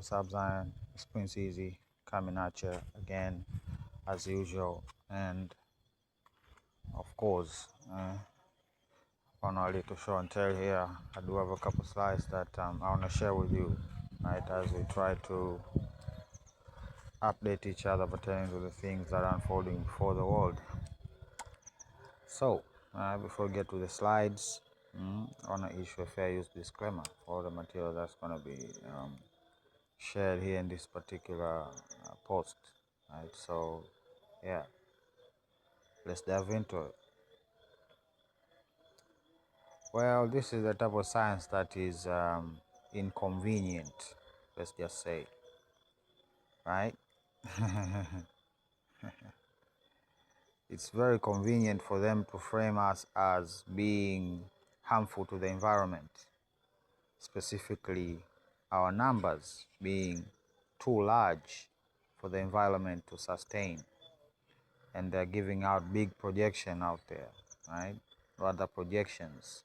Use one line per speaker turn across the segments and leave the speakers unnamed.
What's up, Zion? It's Prince Easy coming at you again, as usual. And of course, on our little show and tell here, I do have a couple slides that I want to share with you, right, as we try to update each other pertaining to the things that are unfolding before the world. So, before we get to the slides, I want to issue a fair use disclaimer for the material that's going to be shared here in this particular post, right? So, yeah, let's dive into it. Well, this is the type of science that is inconvenient, let's just say, right? It's very convenient for them to frame us as being harmful to the environment, specifically our numbers being too large for the environment to sustain. And they're giving out big projection out there, right? Rather projections,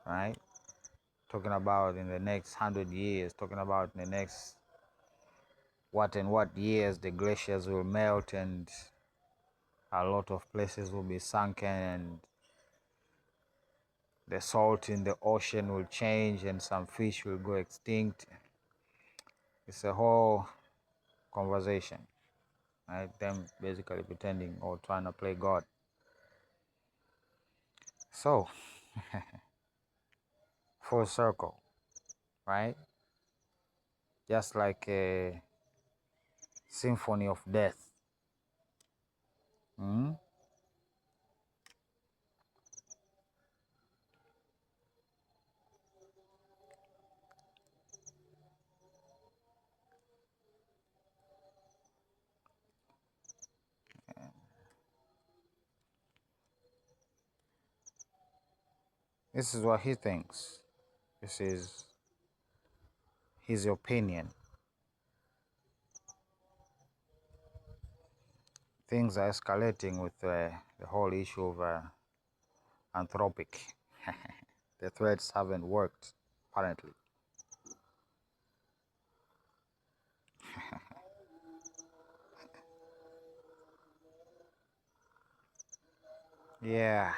right? Talking about in the next 100 years, talking about in the next what and what years the glaciers will melt and a lot of places will be sunken and the salt in the ocean will change and some fish will go extinct. It's a whole conversation, right? Them basically pretending or trying to play God. So, full circle, right? Just like a symphony of death. This is what he thinks. This is his opinion. Things are escalating with the whole issue of anthropic. The threats haven't worked, apparently. Yeah.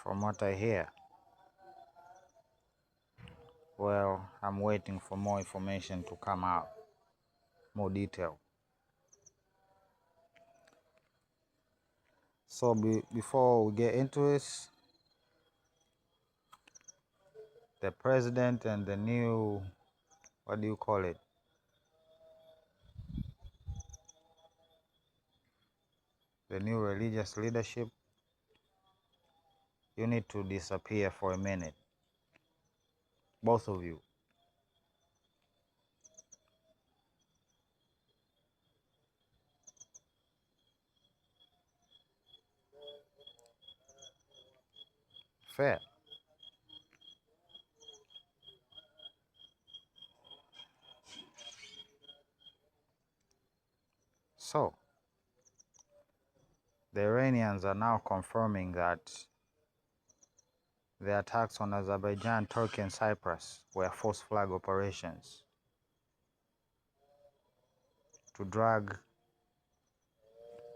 From what I hear. Well, I'm waiting for more information to come out. More detail. So before we get into this, the president and the new, what do you call it? The new religious leadership, you need to disappear for a minute. Both of you. Fair. So, the Iranians are now confirming that the attacks on Azerbaijan, Turkey, and Cyprus were false flag operations to drag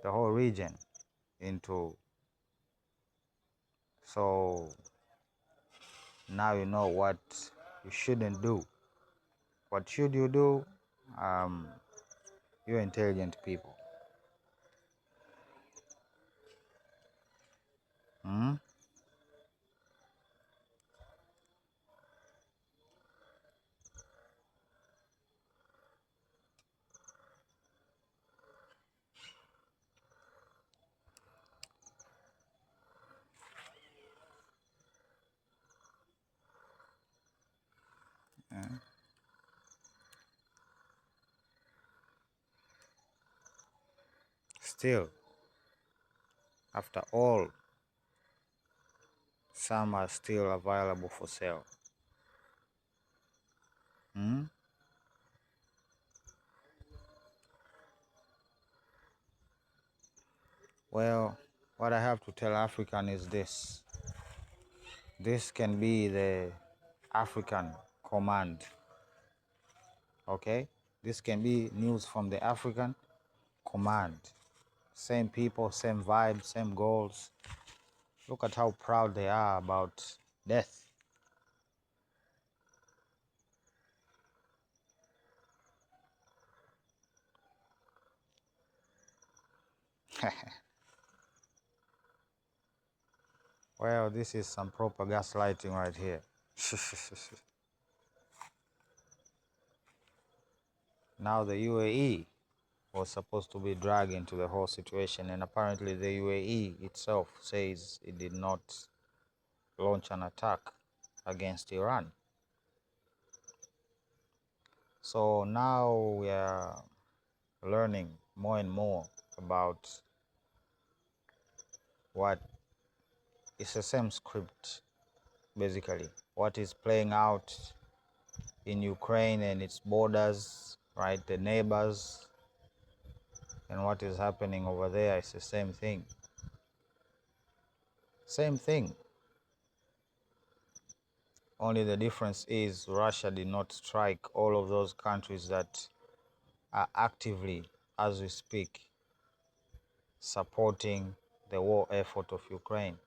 the whole region into. So now you know what you shouldn't do. What should you do? You're intelligent people. Still, after all, some are still available for sale. Well, what I have to tell African is this. This can be the African command, okay? This can be news from the African command. Same people, same vibe, same goals. Look at how proud they are about death. Well, this is some proper gaslighting right here. Now the UAE was supposed to be dragged into the whole situation, and apparently the UAE itself says it did not launch an attack against Iran. So now we are learning more and more about what is the same script, basically. What is playing out in Ukraine and its borders, right? The neighbors, and what is happening over there is the same thing. Same thing. Only the difference is Russia did not strike all of those countries that are actively, as we speak, supporting the war effort of Ukraine.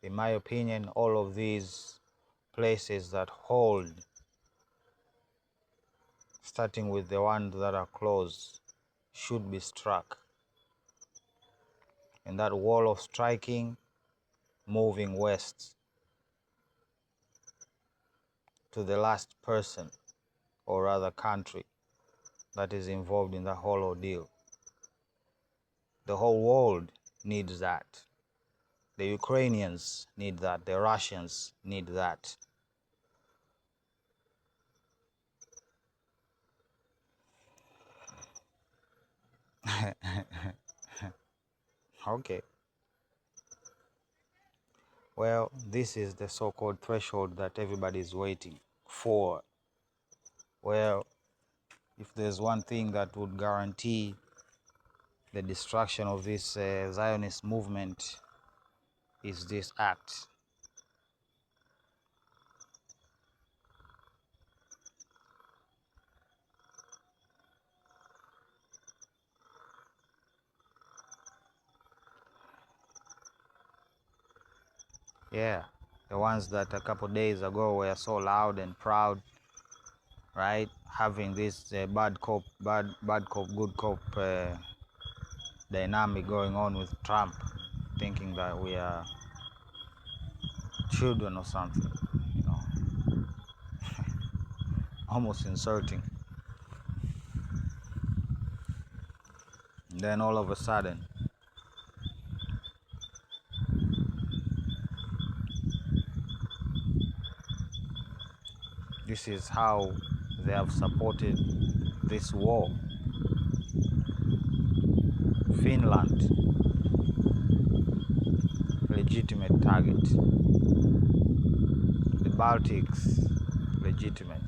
In my opinion, all of these places that hold, starting with the ones that are close, should be struck. And that wall of striking, moving west to the last person, or rather country, that is involved in the whole ordeal. The whole world needs that. The Ukrainians need that. The Russians need that. Okay. Well, this is the so-called threshold that everybody is waiting for. Well, if there's one thing that would guarantee the destruction of this Zionist movement, is this act. Yeah, the ones that a couple days ago were so loud and proud, right? Having this bad cop, good cop dynamic going on with Trump, thinking that we are children or something, you know, almost insulting. And then all of a sudden, this is how they have supported this war. Finland, legitimate target. The Baltics, legitimate.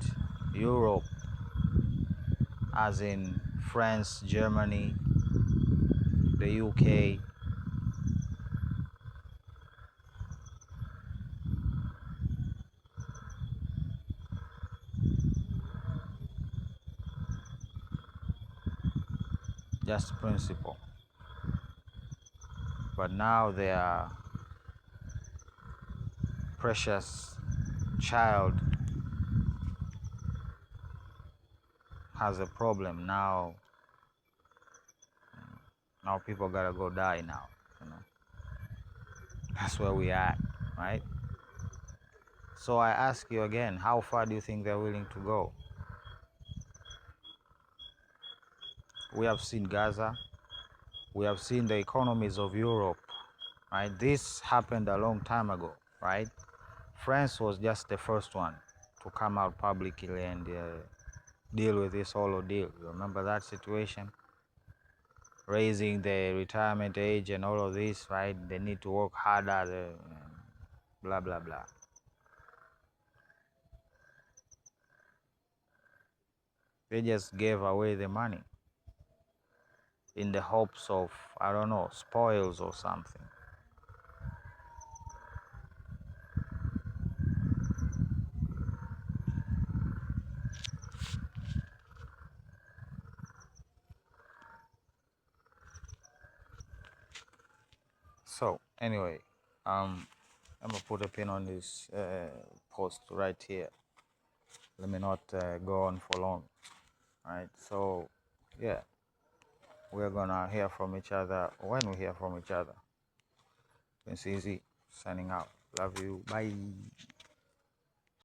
Europe, as in France, Germany, the UK. Just principle. But now their precious child has a problem. Now people gotta go die now, you know. That's where we are, right? So I ask you again, how far do you think they're willing to go? We have seen Gaza. We have seen the economies of Europe, right? This happened a long time ago, right? France was just the first one to come out publicly and deal with this whole ordeal. You remember that situation? Raising the retirement age and all of this, right? They need to work harder, blah, blah, blah. They just gave away the money in the hopes of, I don't know, spoils or something. So anyway, I'm gonna put a pin on this post right here. Let me not go on for long. Right. So yeah, we're gonna hear from each other when we hear from each other. It's easy. Signing out. Love you. Bye.